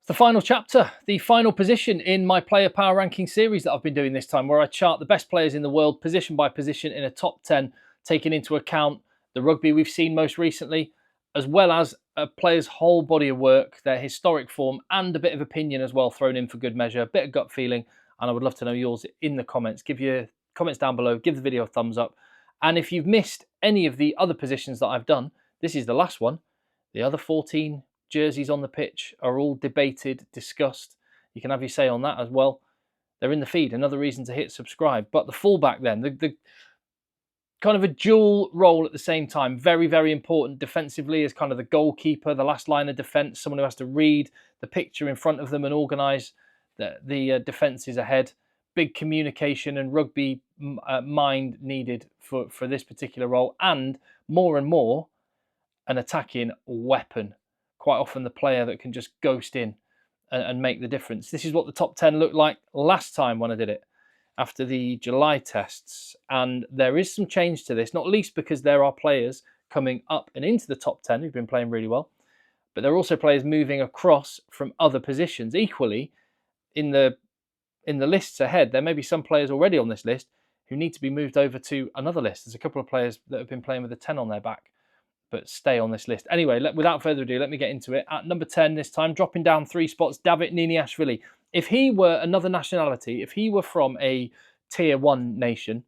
It's the final chapter, the final position in my player power ranking series that I've been doing this time, where I chart the best players in the world position by position in a top 10, taking into account the rugby we've seen most recently, as well as a player's whole body of work, their historic form, and a bit of opinion as well thrown in for good measure, a bit of gut feeling. And I would love to know yours in the comments. Give your comments down below, give the video a thumbs up. And if you've missed any of the other positions that I've done, this is the last one. The other 14 jerseys on the pitch are all debated, discussed. You can have your say on that as well. They're in the feed. Another reason to hit subscribe. But the fullback then, the kind of a dual role at the same time. Very, very important defensively as kind of the goalkeeper, the last line of defence, someone who has to read the picture in front of them and organise the defences ahead. Big communication and rugby mind needed for this particular role. And more, an attacking weapon. Quite often the player that can just ghost in and make the difference. This is what the top 10 looked like last time when I did it after the July tests. And there is some change to this, not least because there are players coming up and into the top 10 who've been playing really well. But there are also players moving across from other positions. Equally, in the lists ahead, there may be some players already on this list who need to be moved over to another list. There's a couple of players that have been playing with a 10 on their back, but stay on this list. Anyway, without further ado, let me get into it. At number 10 this time, dropping down 3 spots, Niniashvili. If he were another nationality, if he were from a tier 1 nation,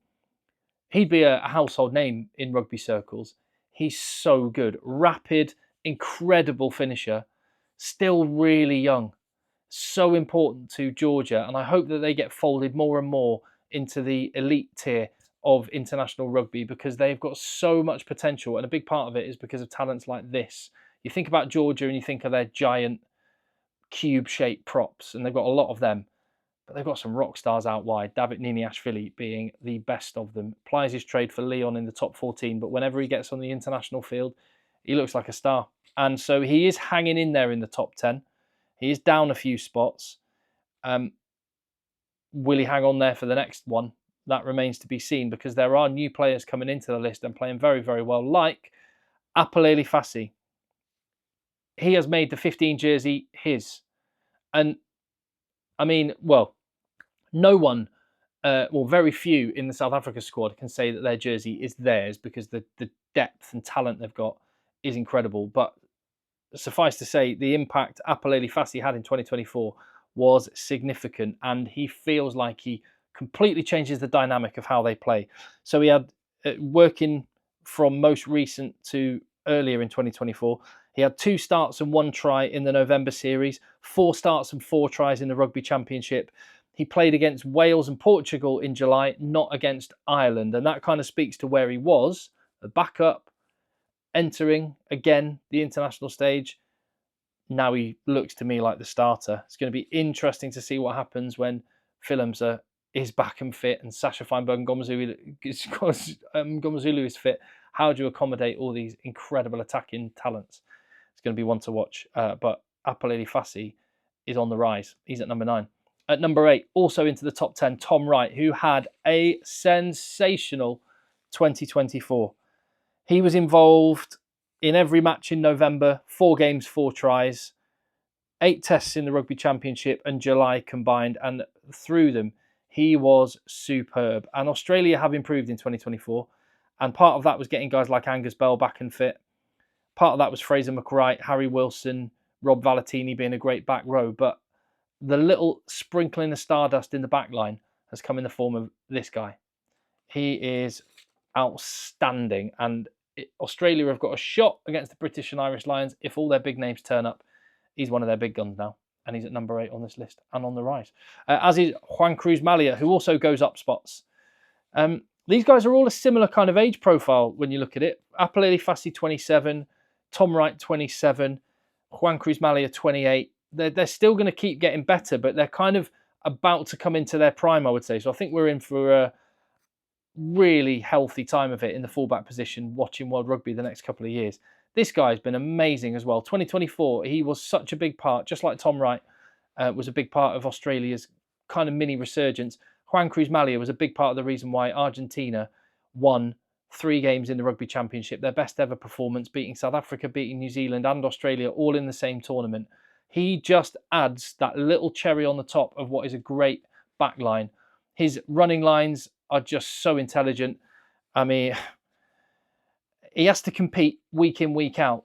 he'd be a household name in rugby circles. He's so good. Rapid, incredible finisher, still really young. So important to Georgia, and I hope that they get folded more and more into the elite tier of international rugby because they've got so much potential, and a big part of it is because of talents like this. You think about Georgia and you think of their giant cube-shaped props, and they've got a lot of them, but they've got some rock stars out wide. Niniashvili being the best of them. Plies his trade for Lyon in the top 14, but whenever he gets on the international field, he looks like a star. And so he is hanging in there in the top 10. He is down a few spots. Will he hang on there for the next one? That remains to be seen because there are new players coming into the list and playing very, very well, like Aphiwe Dyantyi. He has made the 15 jersey his. And, I mean, well, no one, very few in the South Africa squad can say that their jersey is theirs because the depth and talent they've got is incredible. But suffice to say, the impact Aphiwe Dyantyi had in 2024 was significant, and he feels like he completely changes the dynamic of how they play. So he had, working from most recent to earlier in 2024, he had 2 starts and 1 try in the November series, 4 starts and 4 tries in the Rugby Championship. He played against Wales and Portugal in July, not against Ireland. And that kind of speaks to where he was, a backup, entering, again, the international stage. Now he looks to me like the starter. It's going to be interesting to see what happens when Willemse is back and fit and Sacha Feinberg-Ngomazulu is fit. How do you accommodate all these incredible attacking talents? It's going to be one to watch. But Aphiwe Dyantyi is on the rise. He's at number 9. At number 8, also into the top 10, Tom Wright, who had a sensational 2024. He was involved in every match in November, 4 games, 4 tries, 8 tests in the Rugby Championship and July combined, and through them, he was superb. And Australia have improved in 2024, and part of that was getting guys like Angus Bell back and fit. Part of that was Fraser McWright, Harry Wilson, Rob Valentini being a great back row, but the little sprinkling of stardust in the back line has come in the form of this guy. He is outstanding, and Australia have got a shot against the British and Irish Lions if all their big names turn up. He's one of their big guns now, and he's at number 8 on this list and on the rise. As is Juan Cruz Malia, who also goes up spots. These guys are all a similar kind of age profile when you look at it. Aphiwe Dyantyi, 27, Tom Wright, 27, Juan Cruz Malia, 28. They're still going to keep getting better, but they're kind of about to come into their prime, I would say. So I think we're in for a really healthy time of it in the fullback position, watching World Rugby the next couple of years. This guy's been amazing as well. 2024, he was such a big part, just like Tom Wright was a big part of Australia's kind of mini resurgence. Juan Cruz Malia was a big part of the reason why Argentina won 3 games in the Rugby Championship, their best ever performance, beating South Africa, beating New Zealand and Australia all in the same tournament. He just adds that little cherry on the top of what is a great back line. His running lines are just so intelligent. I mean, he has to compete week in, week out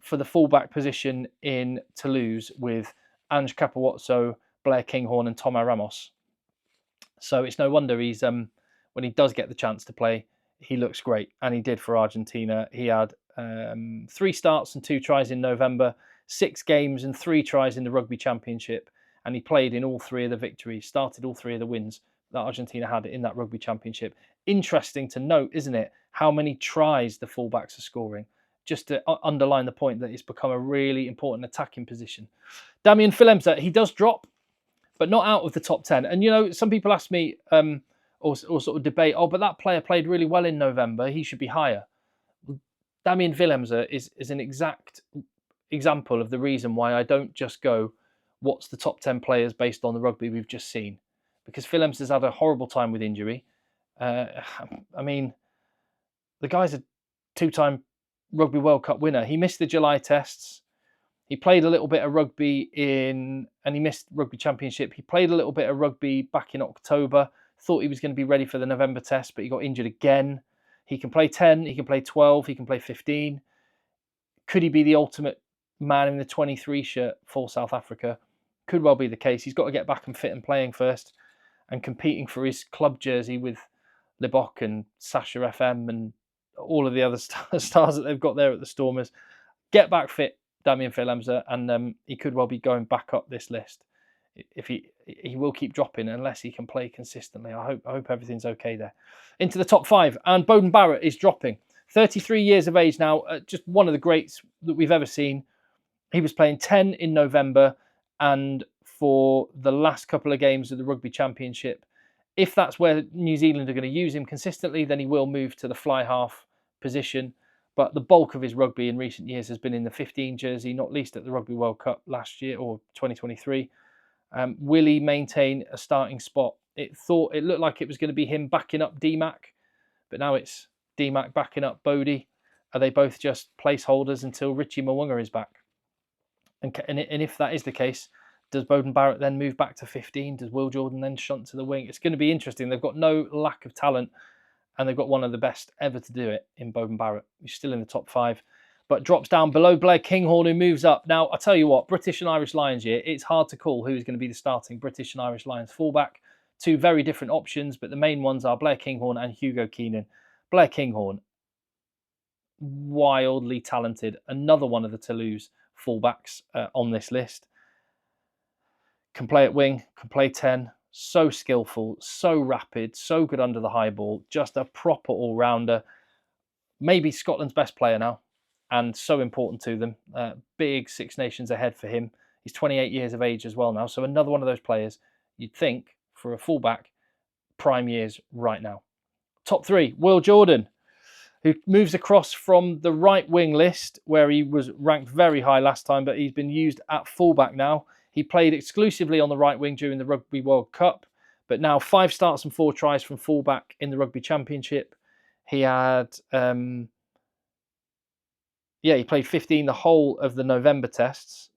for the fullback position in Toulouse with Ange Capowozzo, Blair Kinghorn and Tomar Ramos. So it's no wonder he's when he does get the chance to play, he looks great. And he did for Argentina. He had 3 starts and 2 tries in November, 6 games and 3 tries in the Rugby Championship. And he played in all 3 of the victories, started all 3 of the wins that Argentina had in that Rugby Championship. Interesting to note, isn't it, how many tries the fullbacks are scoring? Just to underline the point that it's become a really important attacking position. Damian Willemse, he does drop, but not out of the top 10. And, you know, some people ask me or sort of debate, oh, but that player played really well in November. He should be higher. Damian Willemse is an exact example of the reason why I don't just go, what's the top 10 players based on the rugby we've just seen? Because Willemse has had a horrible time with injury. I mean, the guy's a 2-time Rugby World Cup winner. He missed the July tests. He played a little bit of rugby and he missed Rugby Championship. He played a little bit of rugby back in October. Thought he was going to be ready for the November test, but he got injured again. He can play 10, he can play 12, he can play 15. Could he be the ultimate man in the 23 shirt for South Africa? Could well be the case. He's got to get back and fit and playing first and competing for his club jersey with Libok and Sasha FM and all of the other stars that they've got there at the Stormers. Get back fit, Damian Willemse, and he could well be going back up this list. If he will keep dropping unless he can play consistently. I hope everything's okay there. Into the top 5, and Beauden Barrett is dropping. 33 years of age now, just one of the greats that we've ever seen. He was playing 10 in November, and for the last couple of games of the Rugby Championship, if that's where New Zealand are going to use him consistently, then he will move to the fly half position. But the bulk of his rugby in recent years has been in the 15 jersey, not least at the Rugby World Cup last year or 2023. Will he maintain a starting spot? It looked like it was going to be him backing up D-Mac, but now it's D-Mac backing up Bodie. Are they both just placeholders until Richie Mwunga is back? And if that is the case, does Beauden Barrett then move back to 15? Does Will Jordan then shunt to the wing? It's going to be interesting. They've got no lack of talent, and they've got one of the best ever to do it in Beauden Barrett. He's still in the top 5, but drops down below Blair Kinghorn, who moves up. Now, I tell you what, British and Irish Lions here, it's hard to call who's going to be the starting British and Irish Lions fullback. 2 very different options, but the main ones are Blair Kinghorn and Hugo Keenan. Blair Kinghorn, wildly talented. Another one of the Toulouse fullbacks on this list. Can play at wing, can play 10. So skillful, so rapid, so good under the high ball. Just a proper all-rounder. Maybe Scotland's best player now, and so important to them. Big Six Nations ahead for him. He's 28 years of age as well now, so another one of those players you'd think for a fullback, prime years right now. Top 3, Will Jordan, who moves across from the right wing list, where he was ranked very high last time, but he's been used at fullback now. He played exclusively on the right wing during the Rugby World Cup, but now 5 starts and 4 tries from fullback in the Rugby Championship. He had, he played 15 the whole of the November tests,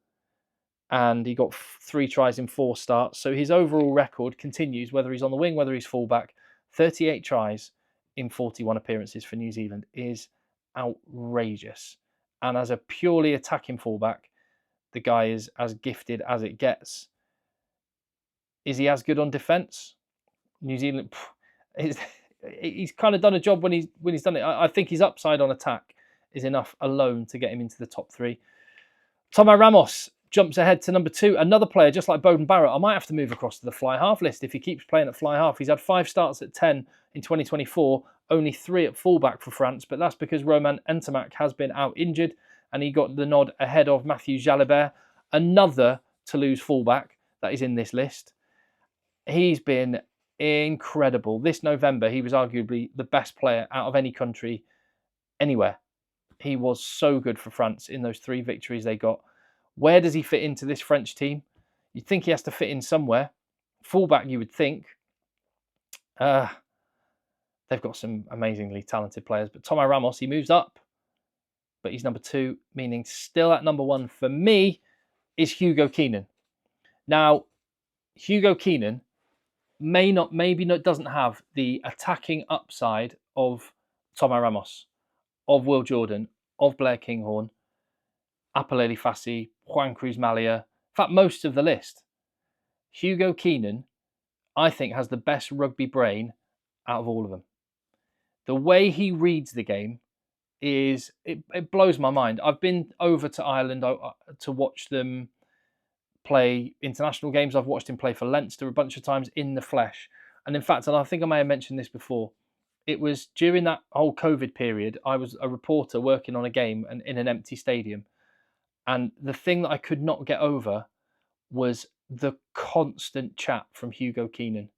and he got 3 tries in 4 starts. So his overall record continues, whether he's on the wing, whether he's fullback. 38 tries in 41 appearances for New Zealand is outrageous. And as a purely attacking fullback, the guy is as gifted as it gets. Is he as good on defence? New Zealand, he's kind of done a job when he's done it. I think his upside on attack is enough alone to get him into the top 3. Tomar Ramos jumps ahead to number 2. Another player, just like Beauden Barrett. I might have to move across to the fly half list if he keeps playing at fly half. He's had 5 starts at 10 in 2024, only 3 at fullback for France, but that's because Romain Ntamack has been out injured, and he got the nod ahead of Matthew Jalibert, another Toulouse fullback that is in this list. He's been incredible. This November, he was arguably the best player out of any country anywhere. He was so good for France in those 3 victories they got. Where does he fit into this French team? You'd think he has to fit in somewhere. Fullback, you would think. They've got some amazingly talented players, but Tomar Ramos, he moves up, but he's number 2, meaning still at number 1 for me. is Hugo Keenan. Now, Hugo Keenan maybe doesn't have the attacking upside of Tomar Ramos, of Will Jordan, of Blair Kinghorn, Aphiwe Dyantyi, Juan Cruz, Malia. In fact, most of the list. Hugo Keenan, I think, has the best rugby brain out of all of them. The way he reads the game it blows my mind. I've been over to Ireland to watch them play international games. I've watched him play for Leinster a bunch of times in the flesh. And in fact, and I think I may have mentioned this before, it was during that whole COVID period, I was a reporter working on a game and in an empty stadium. And the thing that I could not get over was the constant chat from Hugo Keenan.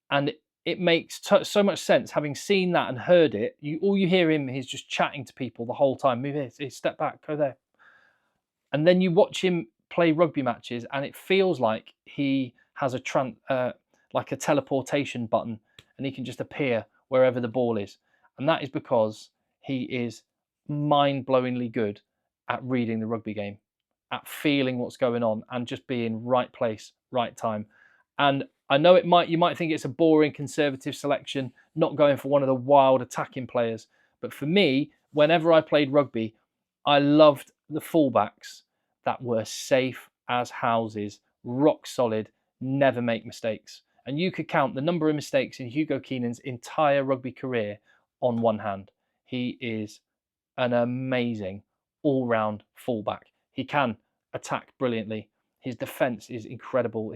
And it makes so much sense, having seen that and heard it. All you hear him is just chatting to people the whole time. Move here, step back, go there. And then you watch him play rugby matches, and it feels like he has like a teleportation button, and he can just appear wherever the ball is. And that is because he is mind-blowingly good at reading the rugby game, at feeling what's going on, and just being right place, right time. And I know you might think it's a boring conservative selection, not going for one of the wild attacking players. But for me, whenever I played rugby, I loved the fullbacks that were safe as houses, rock solid, never make mistakes. And you could count the number of mistakes in Hugo Keenan's entire rugby career on one hand. He is an amazing all-round fullback. He can attack brilliantly. His defence is incredible.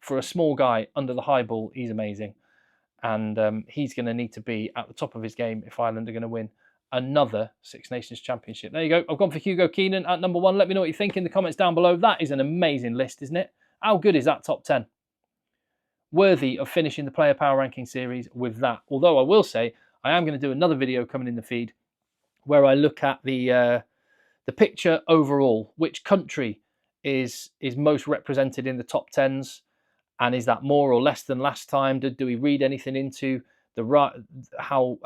For a small guy under the high ball, he's amazing. And he's going to need to be at the top of his game if Ireland are going to win another Six Nations Championship. There you go. I've gone for Hugo Keenan at number 1. Let me know what you think in the comments down below. That is an amazing list, isn't it? How good is that top 10? Worthy of finishing the Player Power Ranking series with that. Although I will say, I am going to do another video coming in the feed where I look at the picture overall. Which country is most represented in the top 10s? And is that more or less than last time? Do we read anything into how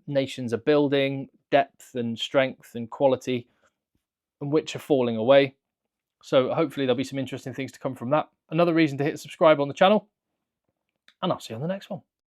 nations are building, depth and strength and quality, and which are falling away? So hopefully there'll be some interesting things to come from that. Another reason to hit subscribe on the channel, and I'll see you on the next one.